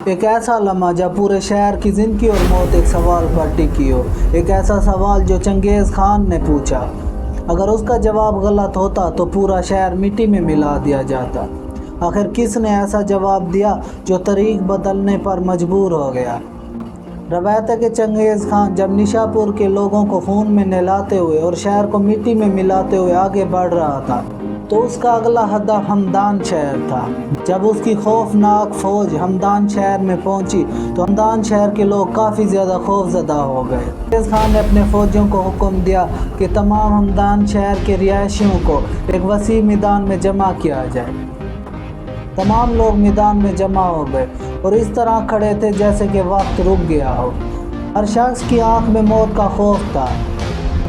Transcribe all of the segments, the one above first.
ایک ایسا لمحہ جب پورے شہر کی زندگی اور موت ایک سوال پر ٹکی ہو، ایک ایسا سوال جو چنگیز خان نے پوچھا۔ اگر اس کا جواب غلط ہوتا تو پورا شہر مٹی میں ملا دیا جاتا۔ آخر کس نے ایسا جواب دیا جو تاریخ بدلنے پر مجبور ہو گیا؟ روایت ہے کہ چنگیز خان جب نشاپور کے لوگوں کو خون میں نہلاتے ہوئے اور شہر کو مٹی میں ملاتے ہوئے آگے بڑھ رہا تھا تو اس کا اگلا ہدف ہمدان شہر تھا۔ جب اس کی خوفناک فوج ہمدان شہر میں پہنچی تو ہمدان شہر کے لوگ کافی زیادہ خوف زدہ ہو گئے۔ چنگیز خان نے اپنے فوجیوں کو حکم دیا کہ تمام ہمدان شہر کے رہائشیوں کو ایک وسیع میدان میں جمع کیا جائے۔ تمام لوگ میدان میں جمع ہو گئے اور اس طرح کھڑے تھے جیسے کہ وقت رک گیا ہو۔ ہر شخص کی آنکھ میں موت کا خوف تھا،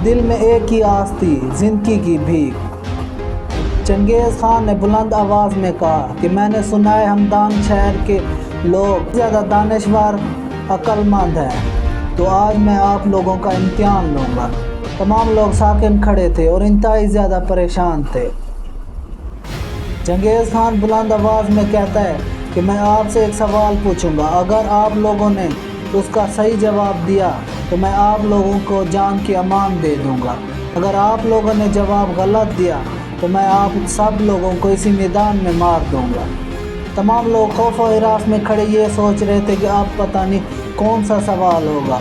دل میں ایک ہی آس تھی، زندگی کی بھیک۔ چنگیز خان نے بلند آواز میں کہا کہ میں نے سنا ہے ہمدان شہر کے لوگ زیادہ دانشور عقل مند ہیں، تو آج میں آپ لوگوں کا امتحان لوں گا۔ تمام لوگ ساکن کھڑے تھے اور انتہائی زیادہ پریشان تھے۔ چنگیز خان بلند آواز میں کہتا ہے کہ میں آپ سے ایک سوال پوچھوں گا، اگر آپ لوگوں نے اس کا صحیح جواب دیا تو میں آپ لوگوں کو جان کی امان دے دوں گا، اگر آپ لوگوں نے جواب غلط دیا تو میں آپ سب لوگوں کو اسی میدان میں مار دوں گا۔ تمام لوگ خوف و ہراس میں کھڑے یہ سوچ رہے تھے کہ اب پتہ نہیں کون سا سوال ہوگا۔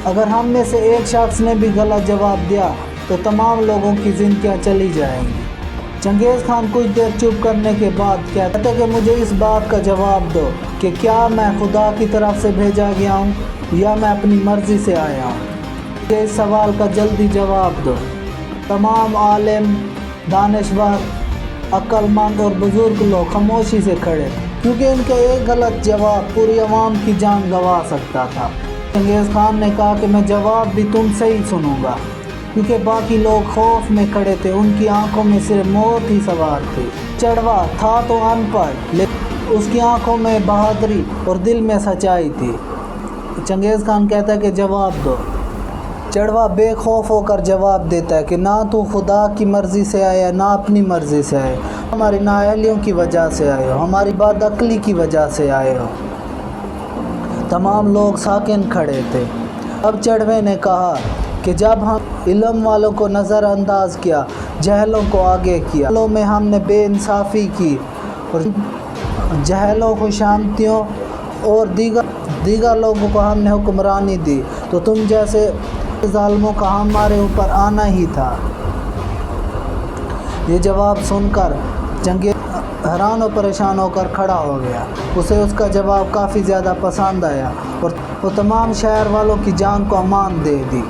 اگر ہم میں سے ایک شخص نے بھی غلط جواب دیا تو تمام لوگوں کی زندگیاں چلی جائیں گی۔ چنگیز خان کچھ دیر چپ کرنے کے بعد کہتا ہے کہ مجھے اس بات کا جواب دو کہ کیا میں خدا کی طرف سے بھیجا گیا ہوں یا میں اپنی مرضی سے آیا ہوں؟ مجھے اس سوال کا جلدی جواب دو۔ تمام عالم، دانشور، عقل مند اور بزرگ لوگ خاموشی سے کھڑے کیونکہ ان کا ایک غلط جواب پوری عوام کی جان گنوا سکتا تھا۔ چنگیز خان نے کہا کہ میں جواب بھی تم سے ہی سنوں گا، کیونکہ باقی لوگ خوف میں کھڑے تھے، ان کی آنکھوں میں صرف موت ہی سوار تھی۔ چڑوا تھا تو ان پڑھ، لیکن اس کی آنکھوں میں بہادری اور دل میں سچائی تھی۔ چنگیز خان کہتا ہے کہ جواب دو۔ چڑوا بے خوف ہو کر جواب دیتا ہے کہ نہ تو خدا کی مرضی سے آیا نہ اپنی مرضی سے آئے، ہماری نااہلیوں کی وجہ سے آئے ہو، ہماری بد عقلی کی وجہ سے آئے ہو۔ تمام لوگ ساکن کھڑے تھے۔ اب چڑوے نے کہا کہ جب ہم علم والوں کو نظر انداز کیا، جاہلوں کو آگے کیا، حالوں میں ہم نے بے انصافی کی اور جاہلوں، خوشامتیوں اور دیگر لوگوں کو ہم نے حکمرانی دی، تو تم جیسے ظالموں کا ہمارے اوپر آنا ہی تھا۔ یہ جواب سن کر چنگیز حیران و پریشان ہو کر کھڑا ہو گیا۔ اسے اس کا جواب کافی زیادہ پسند آیا اور وہ تمام شہر والوں کی جان کو امان دے دی۔